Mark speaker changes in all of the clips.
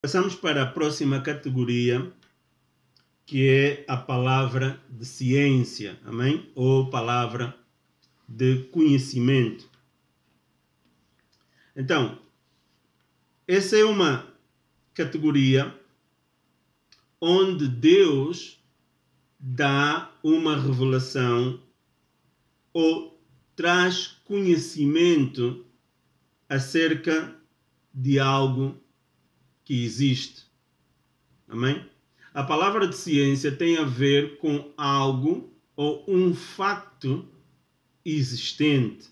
Speaker 1: Passamos para a próxima categoria, que é a palavra de ciência, amém? Ou palavra de conhecimento. Então, essa é uma categoria onde Deus dá uma revelação ou traz conhecimento acerca de algo que existe. Amém? A palavra de ciência tem a ver com algo ou um facto existente.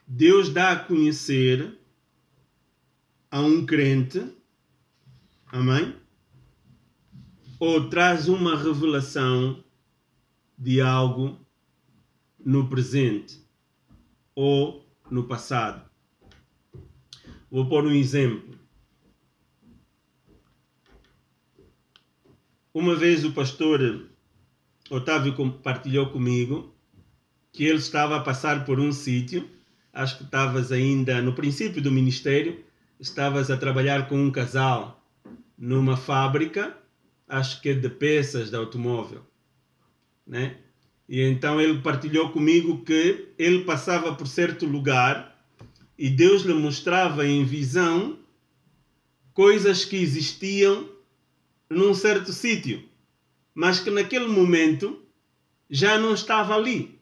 Speaker 1: Deus dá a conhecer a um crente, amém? Ou traz uma revelação de algo no presente ou no passado. Vou pôr um exemplo. Uma vez o pastor Otávio compartilhou comigo que ele estava a passar por um sítio, acho que estavas ainda no princípio do ministério, estavas a trabalhar com um casal numa fábrica, acho que é de peças de automóvel, né? E então ele partilhou comigo que ele passava por certo lugar e Deus lhe mostrava em visão coisas que existiam num certo sítio, mas que naquele momento já não estava ali.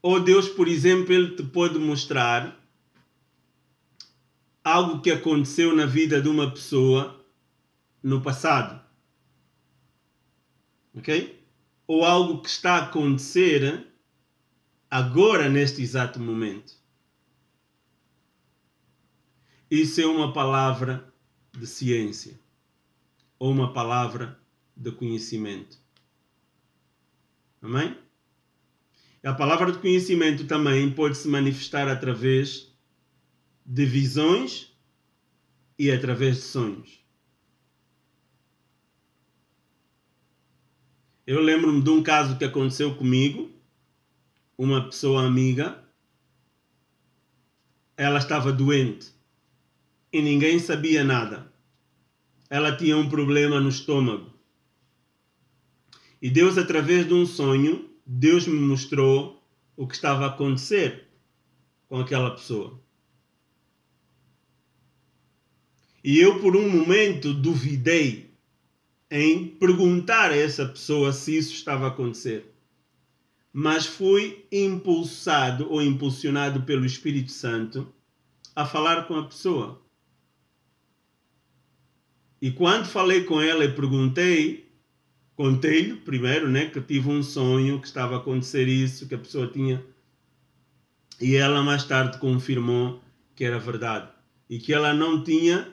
Speaker 1: Ou Deus, por exemplo, ele te pode mostrar algo que aconteceu na vida de uma pessoa no passado. Ok? Ou algo que está a acontecer agora, neste exato momento. Isso é uma palavra de ciência. Ou uma palavra de conhecimento. Amém? A palavra de conhecimento também pode se manifestar através de visões e através de sonhos. Eu lembro-me de um caso que aconteceu comigo. Uma pessoa amiga, ela estava doente e ninguém sabia nada. Ela tinha um problema no estômago. E Deus, através de um sonho, Deus me mostrou o que estava a acontecer com aquela pessoa. E eu, por um momento, duvidei em perguntar a essa pessoa se isso estava a acontecer. Mas fui impulsado ou impulsionado pelo Espírito Santo a falar com a pessoa. E quando falei com ela e perguntei, contei-lhe primeiro, né, que tive um sonho, que estava a acontecer isso, que a pessoa tinha. E ela mais tarde confirmou que era verdade. E que ela não tinha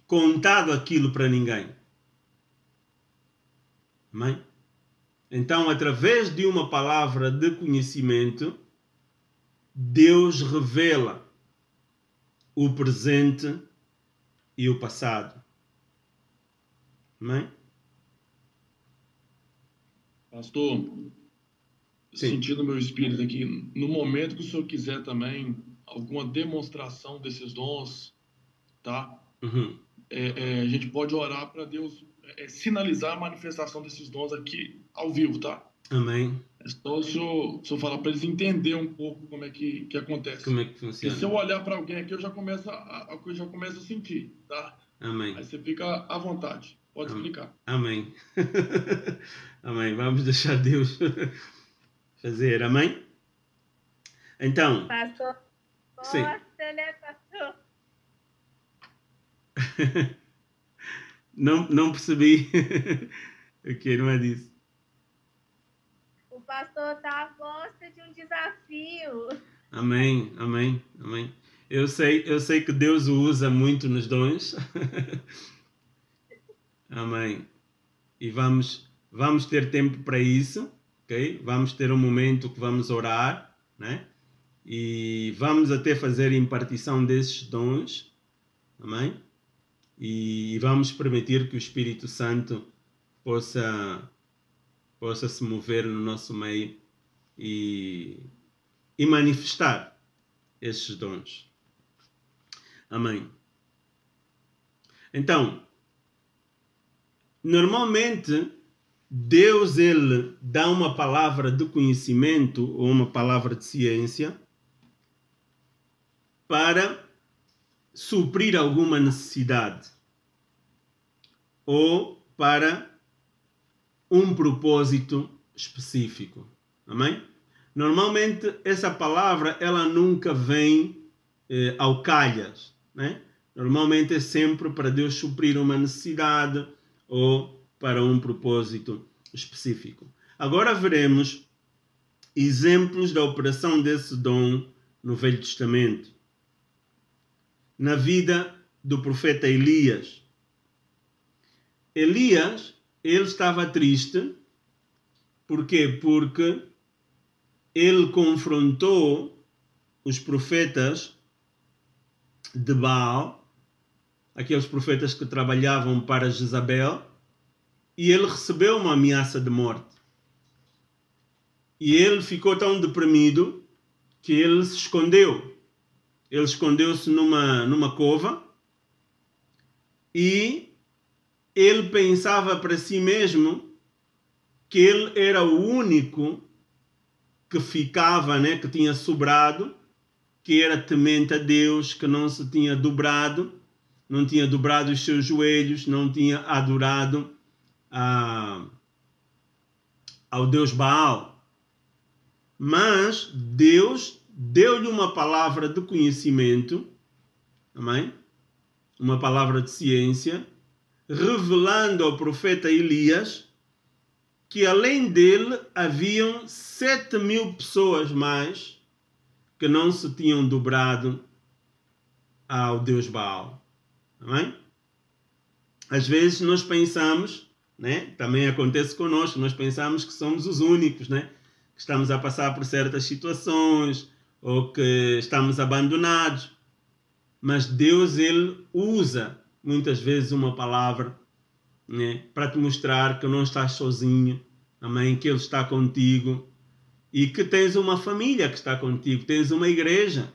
Speaker 1: contado aquilo para ninguém. Amém? Então, através de uma palavra de conhecimento, Deus revela o presente e o passado. Amém?
Speaker 2: Pastor, sentindo meu espírito aqui, no momento que o senhor quiser também alguma demonstração desses dons, tá?
Speaker 1: Uhum.
Speaker 2: A gente pode orar para Deus sinalizar a manifestação desses dons aqui ao vivo, tá?
Speaker 1: Amém.
Speaker 2: É só o senhor falar para eles entenderem um pouco como é que acontece.
Speaker 1: Como é que funciona?
Speaker 2: Porque se eu olhar para alguém aqui, eu já começo a sentir, tá?
Speaker 1: Amém.
Speaker 2: Aí você fica à vontade. Pode explicar.
Speaker 1: Amém. Amém. Vamos deixar Deus fazer. Amém? Então.
Speaker 3: Pastor.
Speaker 1: Sim.
Speaker 3: Nossa, né, pastor?
Speaker 1: Não percebi o que não é disso.
Speaker 3: O pastor tá à gosta de um desafio.
Speaker 1: Amém, amém, amém. Eu sei que Deus o usa muito nos dons. Amém. E vamos ter tempo para isso, ok? Vamos ter um momento que vamos orar, né? E vamos até fazer impartição desses dons, amém? E vamos permitir que o Espírito Santo possa se mover no nosso meio e manifestar esses dons. Amém. Então, normalmente, Deus ele dá uma palavra de conhecimento ou uma palavra de ciência para suprir alguma necessidade ou para um propósito específico. Amém? Normalmente, essa palavra ela nunca vem ao calhas, né? Normalmente é sempre para Deus suprir uma necessidade ou para um propósito específico. Agora veremos exemplos da operação desse dom no Velho Testamento. Na vida do profeta Elias. Elias, ele estava triste. Por quê? Porque ele confrontou os profetas de Baal, aqueles profetas que trabalhavam para Jezabel, e ele recebeu uma ameaça de morte. E ele ficou tão deprimido que ele se escondeu. Ele escondeu-se numa cova e ele pensava para si mesmo que ele era o único que ficava, né, que tinha sobrado, que era temente a Deus, que não se tinha dobrado, não tinha dobrado os seus joelhos, não tinha adorado ao Deus Baal. Mas Deus deu-lhe uma palavra de conhecimento, amém? Uma palavra de ciência, revelando ao profeta Elias que além dele haviam 7.000 pessoas mais que não se tinham dobrado ao Deus Baal. Amém? Às vezes nós pensamos, né? Também acontece conosco, nós pensamos que somos os únicos, né? Que estamos a passar por certas situações ou que estamos abandonados. Mas Deus, ele usa muitas vezes uma palavra, né, para te mostrar que não estás sozinho, amém? Que Ele está contigo e que tens uma família que está contigo, tens uma igreja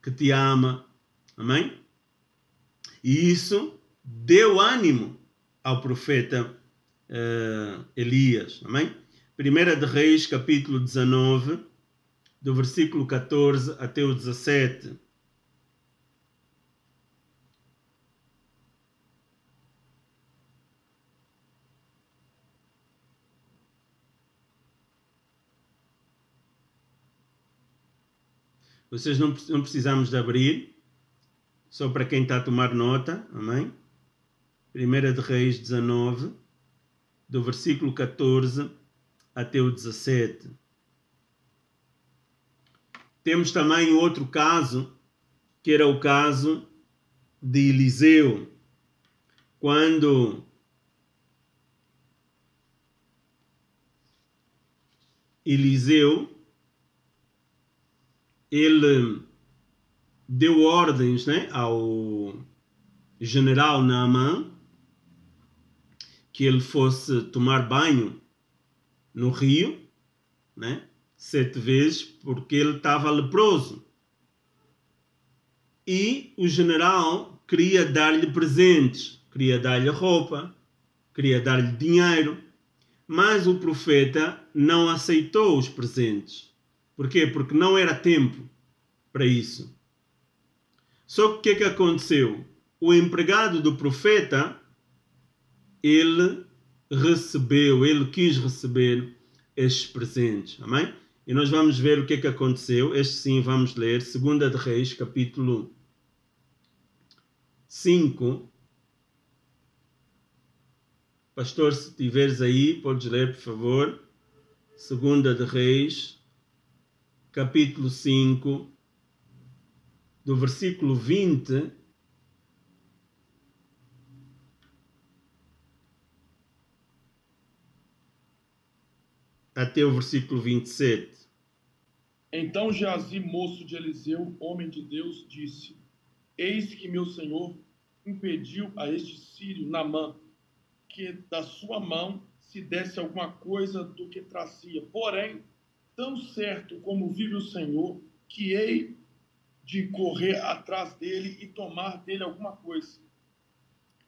Speaker 1: que te ama, amém? E isso deu ânimo ao profeta Elias, amém? 1 de Reis, capítulo 19, do versículo 14 até o 17. Vocês não precisamos de abrir, só para quem está a tomar nota, amém? 1 de Reis 19, do versículo 14 até o 17. Temos também outro caso, que era o caso de Eliseu, quando Eliseu ele deu ordens, né, ao general Naamã que ele fosse tomar banho no rio, né, 7 vezes, porque ele estava leproso. E o general queria dar-lhe presentes, queria dar-lhe roupa, queria dar-lhe dinheiro, mas o profeta não aceitou os presentes. Por quê? Porque não era tempo para isso. Só que o que é que aconteceu? O empregado do profeta, ele quis receber estes presentes. Amém? E nós vamos ver o que é que aconteceu. Este sim vamos ler. 2 de Reis, capítulo 5. Pastor, se tiveres aí, podes ler, por favor. 2 de Reis, capítulo 5, do versículo 20 até o versículo 27.
Speaker 2: Então Geazi, moço de Eliseu, homem de Deus, disse: Eis que meu senhor impediu a este sírio Naamã que da sua mão se desse alguma coisa do que trazia. Porém, tão certo como vive o Senhor, que hei de correr atrás dele e tomar dele alguma coisa.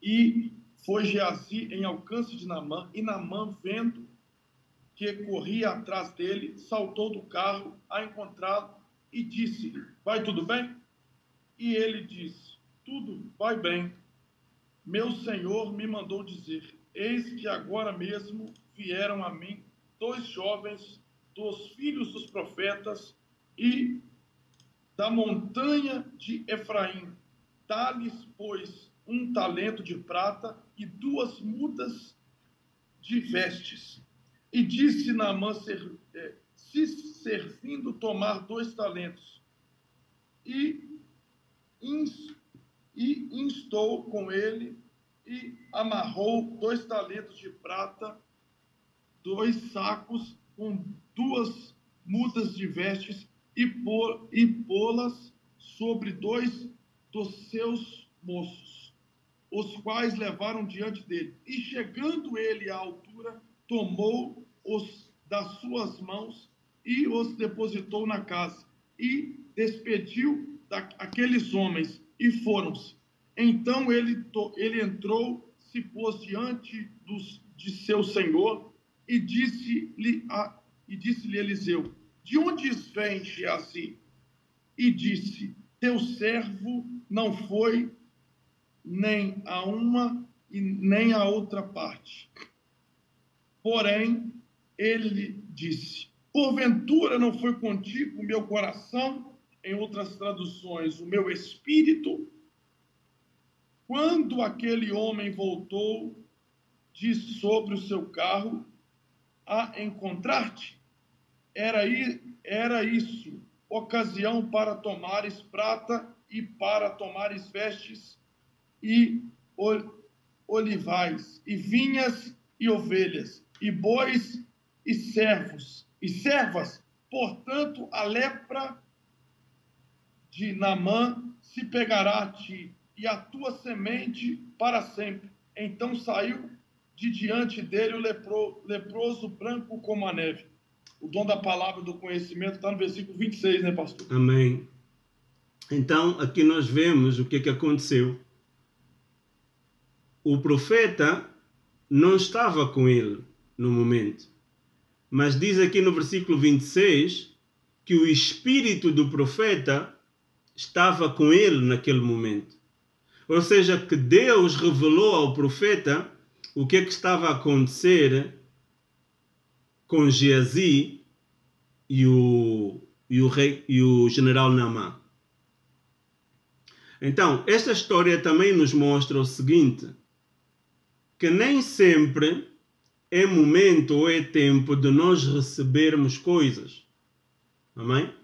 Speaker 2: E foi Geazi em alcance de Naamã, e Naamã, vendo que corria atrás dele, saltou do carro a encontrá-lo e disse-lhe: vai tudo bem? E ele disse: tudo vai bem. Meu senhor me mandou dizer: eis que agora mesmo vieram a mim 2 jovens dos filhos dos profetas e da montanha de Efraim. Dá-lhes, pois, 1 talento de prata e 2 mudas de vestes. E disse Naamã, se servindo tomar 2 talentos, e instou com ele e amarrou 2 talentos de prata, 2 sacos com 2 mudas de vestes e pô-las sobre 2 dos seus moços, os quais levaram diante dele. E chegando ele à altura, tomou-os das suas mãos e os depositou na casa, e despediu aqueles homens, e foram-se. Então ele entrou, se pôs diante de seu senhor, e disse-lhe Eliseu: de onde vem Geazi? E disse: teu servo não foi nem a uma e nem a outra parte. Porém, ele disse: porventura não foi contigo o meu coração, em outras traduções, o meu espírito, quando aquele homem voltou de sobre o seu carro a encontrar-te? Era isso ocasião para tomares prata e para tomares vestes e olivais e vinhas e ovelhas e bois e servos e servas. Portanto, a lepra de Naamã se pegará a ti e a tua semente para sempre. Então saiu de diante dele o leproso branco como a neve. O dom da palavra do conhecimento está no versículo 26, né, pastor?
Speaker 1: Amém. Então, aqui nós vemos o que aconteceu. O profeta não estava com ele no momento. Mas diz aqui no versículo 26 que o espírito do profeta estava com ele naquele momento. Ou seja, que Deus revelou ao profeta o que estava a acontecer com Geazi e o general Naamã. Então, esta história também nos mostra o seguinte, que nem sempre é momento ou é tempo de nós recebermos coisas. Amém?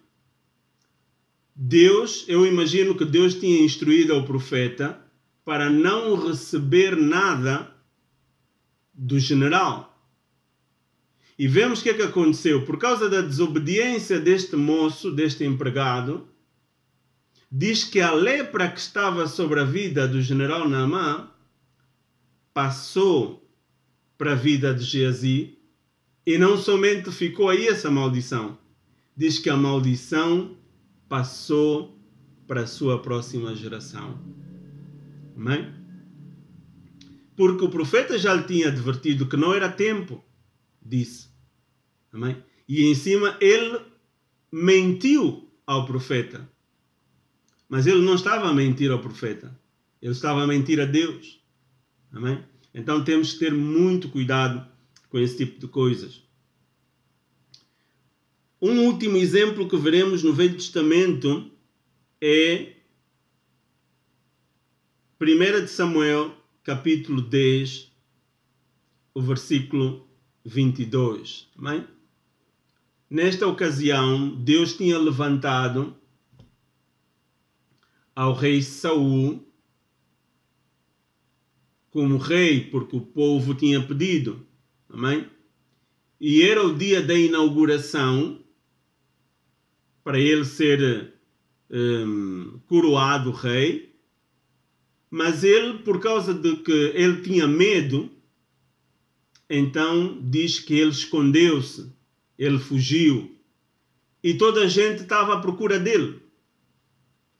Speaker 1: Eu imagino que Deus tinha instruído ao profeta para não receber nada do general. E vemos o que aconteceu. Por causa da desobediência deste moço, deste empregado, diz que a lepra que estava sobre a vida do general Naamã passou para a vida de Geazi, e não somente ficou aí essa maldição. Diz que a maldição passou para a sua próxima geração. Amém? Porque o profeta já lhe tinha advertido que não era tempo disso. Amém? E em cima ele mentiu ao profeta. Mas ele não estava a mentir ao profeta. Ele estava a mentir a Deus. Amém? Então temos que ter muito cuidado com esse tipo de coisas. Um último exemplo que veremos no Velho Testamento é 1 de Samuel, capítulo 10, o versículo 22. Amém? Nesta ocasião, Deus tinha levantado ao rei Saul como rei, porque o povo tinha pedido. Amém? E era o dia da inauguração para ele ser coroado rei. Mas ele, por causa de que ele tinha medo, então diz que ele escondeu-se, ele fugiu. E toda a gente estava à procura dele.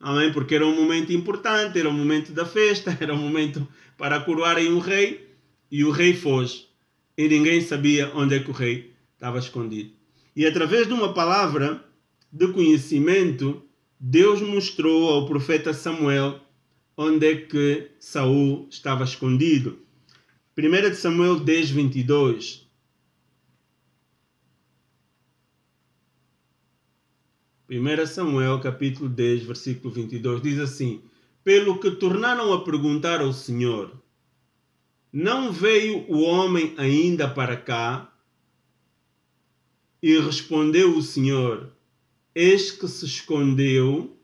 Speaker 1: Amém? Porque era um momento importante, era um momento da festa, era um momento para coroarem um rei, e o rei foge. E ninguém sabia onde é que o rei estava escondido. E através de uma palavra de conhecimento, Deus mostrou ao profeta Samuel onde é que Saul estava escondido. 1 Samuel 10, 22. 1 Samuel capítulo 10, versículo 22, diz assim: pelo que tornaram a perguntar ao Senhor, não veio o homem ainda para cá? E respondeu o Senhor, eis que se escondeu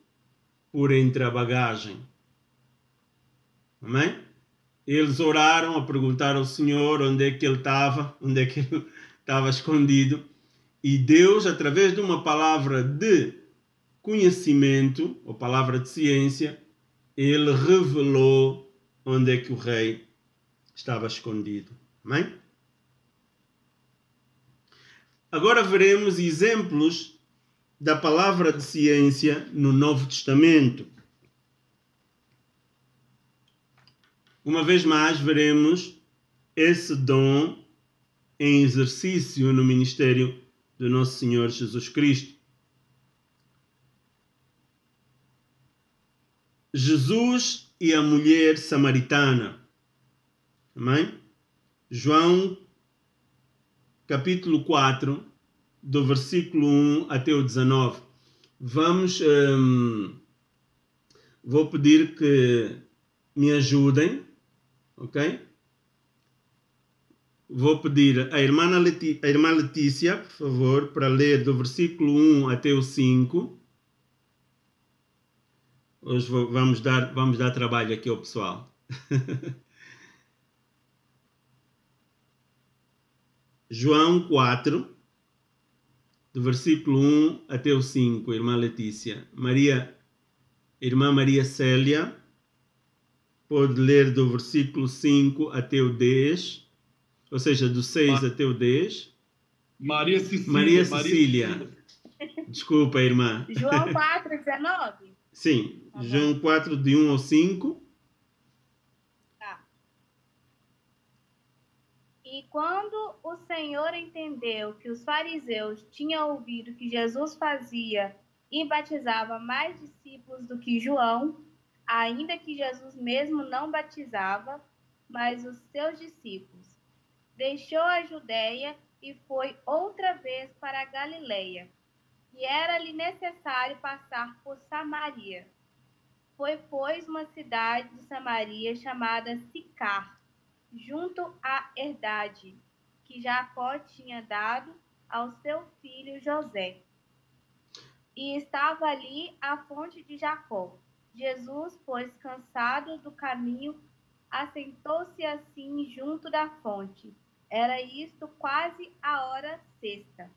Speaker 1: por entre a bagagem. Amém? Eles oraram a perguntar ao Senhor onde é que ele estava escondido. E Deus, através de uma palavra de conhecimento, ou palavra de ciência, ele revelou onde é que o rei estava escondido. Amém? Agora veremos exemplos da palavra de ciência no Novo Testamento. Uma vez mais, veremos esse dom em exercício no ministério do nosso Senhor Jesus Cristo. Jesus e a mulher samaritana. Amém? João, capítulo 4, do versículo 1 até o 19. Vou pedir que me ajudem, ok? Vou pedir a irmã Letícia, por favor, para ler do versículo 1 até o 5. Hoje vamos dar trabalho aqui ao pessoal. João 4, do versículo 1 até o 5, irmã Letícia. Irmã Maria Célia, pode ler do versículo 5 até o 10, ou seja, do 6 até o 10.
Speaker 2: Maria Cecília.
Speaker 1: Maria Cecília. Desculpa, irmã.
Speaker 3: João 4, 19?
Speaker 1: Sim, João 4, de 1 ao 5.
Speaker 3: Tá. E quando o Senhor entendeu que os fariseus tinham ouvido que Jesus fazia e batizava mais discípulos do que João, ainda que Jesus mesmo não batizava, mas os seus discípulos, deixou a Judeia e foi outra vez para a Galileia. E era-lhe necessário passar por Samaria. Foi, pois, uma cidade de Samaria chamada Sicar, junto à herdade que Jacó tinha dado ao seu filho José. E estava ali a fonte de Jacó. Jesus, pois, cansado do caminho, assentou-se assim junto da fonte. Era isto quase a hora sexta.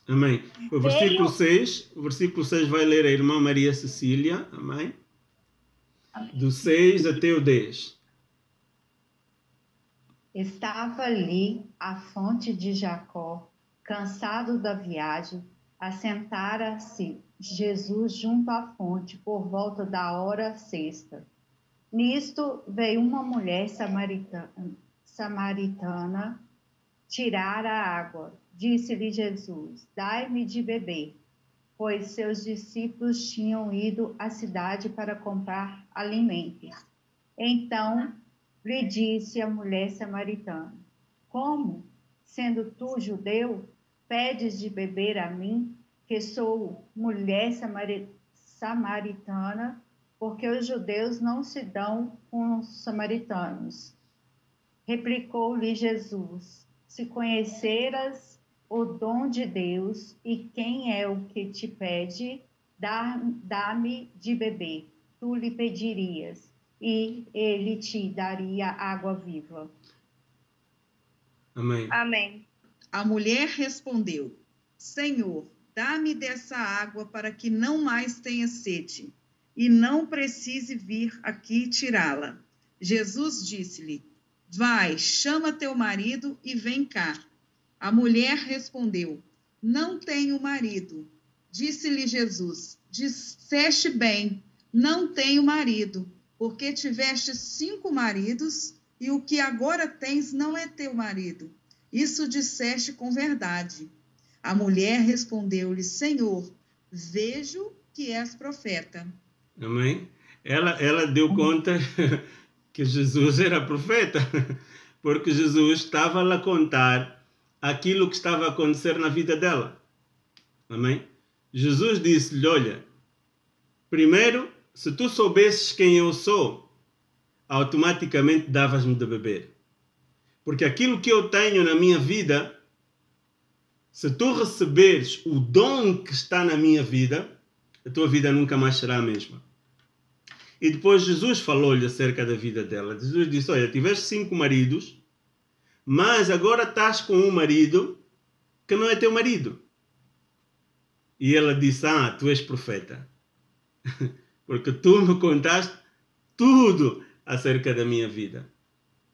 Speaker 1: Amém. O versículo 6 vai ler a irmã Maria Cecília. Amém. Do 6 até o 10.
Speaker 4: Estava ali a fonte de Jacó, cansado da viagem, assentara-se Jesus junto à fonte por volta da hora sexta. Nisto veio uma mulher samaritana tirar a água. Disse-lhe Jesus, dai-me de beber, pois seus discípulos tinham ido à cidade para comprar alimentos. Então lhe disse a mulher samaritana, como, sendo tu judeu, pedes de beber a mim, que sou mulher samaritana, porque os judeus não se dão com os samaritanos. Replicou-lhe Jesus, se conheceras o dom de Deus e quem é o que te pede, dá-me de beber. Tu lhe pedirias e ele te daria água viva.
Speaker 1: Amém.
Speaker 3: Amém.
Speaker 5: A mulher respondeu, Senhor, dá-me dessa água para que não mais tenha sede e não precise vir aqui tirá-la. Jesus disse-lhe, vai, chama teu marido e vem cá. A mulher respondeu, não tenho marido. Disse-lhe Jesus, disseste bem, não tenho marido, porque tiveste 5 maridos, e o que agora tens não é teu marido. Isso disseste com verdade. A mulher respondeu-lhe: Senhor, vejo que és profeta.
Speaker 1: Amém? Ela deu conta que Jesus era profeta, porque Jesus estava a contar aquilo que estava a acontecer na vida dela. Amém? Jesus disse-lhe: olha, primeiro, se tu soubesses quem eu sou, automaticamente davas-me de beber. Porque aquilo que eu tenho na minha vida, se tu receberes o dom que está na minha vida, a tua vida nunca mais será a mesma. E depois Jesus falou-lhe acerca da vida dela. Jesus disse: olha, tiveste 5 maridos, mas agora estás com um marido que não é teu marido. E ela disse: ah, tu és profeta. Porque tu me contaste tudo acerca da minha vida.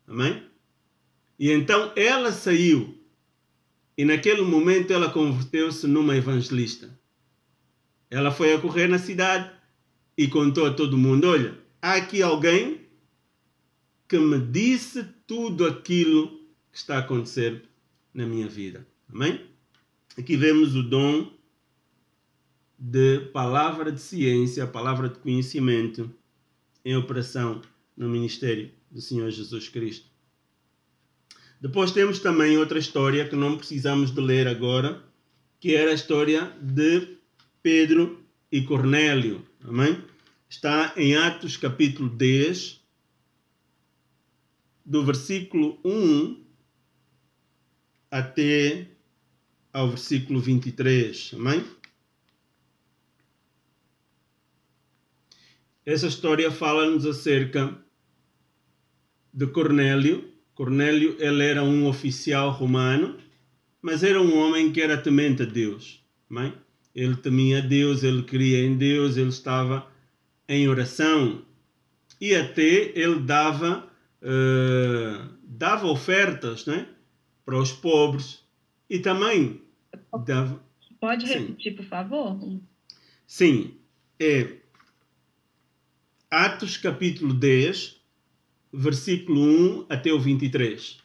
Speaker 1: Amém? E então ela saiu. E naquele momento ela converteu-se numa evangelista. Ela foi a correr na cidade e contou a todo mundo: olha, há aqui alguém que me disse tudo aquilo que está a acontecer na minha vida. Amém? Aqui vemos o dom de palavra de ciência, palavra de conhecimento em operação no ministério do Senhor Jesus Cristo. Depois temos também outra história que não precisamos de ler agora, que era a história de Pedro e Cornélio. Amém? Está em Atos capítulo 10, do versículo 1 até ao versículo 23. Amém? Essa história fala-nos acerca de Cornélio. Cornélio, ele era um oficial romano, mas era um homem que era temente a Deus. Amém? Ele temia a Deus, ele cria em Deus, ele estava em oração. E até ele dava ofertas, né, para os pobres. E também dava...
Speaker 4: Pode repetir, por favor?
Speaker 1: Sim. Atos capítulo 10, versículo 1 até o 23.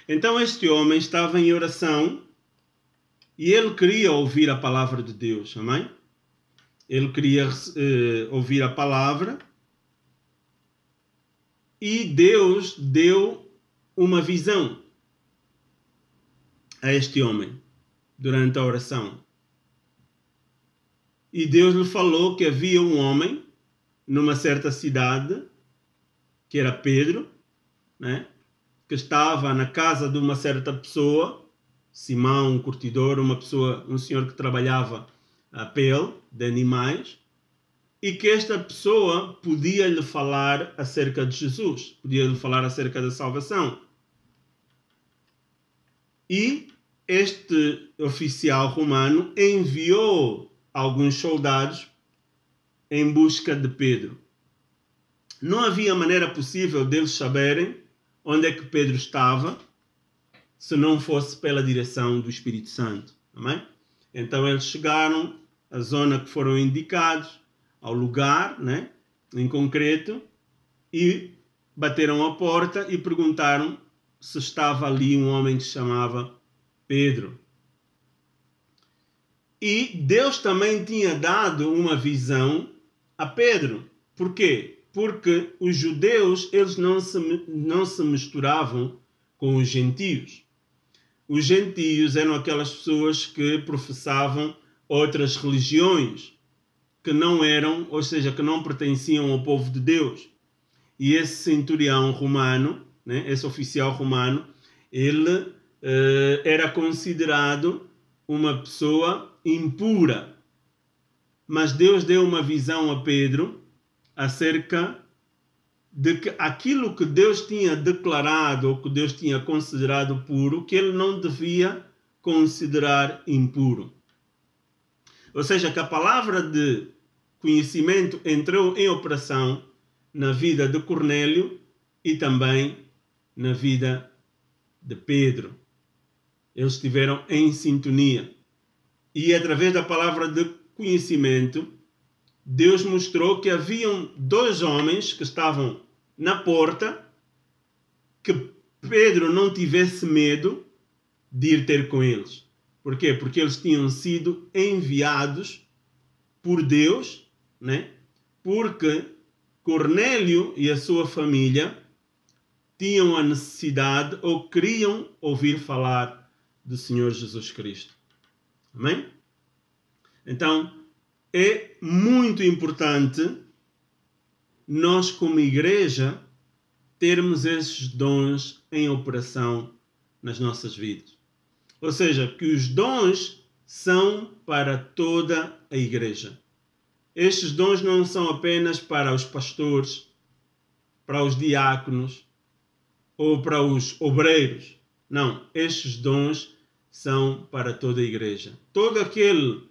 Speaker 1: Então este homem estava em oração e ele queria ouvir a palavra de Deus. Amém? Ele queria ouvir a palavra e Deus deu uma visão a este homem durante a oração. E Deus lhe falou que havia um homem numa certa cidade, que era Pedro, né, que estava na casa de uma certa pessoa, Simão, um curtidor, um senhor que trabalhava a pele de animais, e que esta pessoa podia lhe falar acerca de Jesus, podia lhe falar acerca da salvação. E este oficial romano enviou alguns soldados em busca de Pedro. Não havia maneira possível deles saberem onde é que Pedro estava se não fosse pela direção do Espírito Santo. Amém? Então eles chegaram à zona que foram indicados, ao lugar, né, em concreto, e bateram à porta e perguntaram se estava ali um homem que se chamava Pedro. E Deus também tinha dado uma visão a Pedro. Por quê? Porque os judeus, eles não se misturavam com os gentios. Os gentios eram aquelas pessoas que professavam outras religiões, que não eram, ou seja, que não pertenciam ao povo de Deus. E esse centurião romano, né, esse oficial romano, ele era considerado uma pessoa impura. Mas Deus deu uma visão a Pedro acerca de que aquilo que Deus tinha declarado ou que Deus tinha considerado puro, que ele não devia considerar impuro. Ou seja, que a palavra de conhecimento entrou em operação na vida de Cornélio e também na vida de Pedro. Eles estiveram em sintonia. E através da palavra de conhecimento, Deus mostrou que haviam 2 homens que estavam na porta, que Pedro não tivesse medo de ir ter com eles. Por quê? Porque eles tinham sido enviados por Deus, né? Porque Cornélio e a sua família tinham a necessidade ou queriam ouvir falar do Senhor Jesus Cristo. Amém? Então, é muito importante nós, como igreja, termos esses dons em operação nas nossas vidas. Ou seja, que os dons são para toda a igreja. Estes dons não são apenas para os pastores, para os diáconos ou para os obreiros. Não, estes dons são para toda a igreja. Todo aquele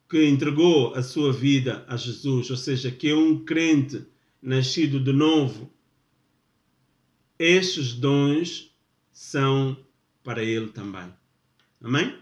Speaker 1: que entregou a sua vida a Jesus, ou seja, que é um crente nascido de novo, estes dons são para ele também. Amém?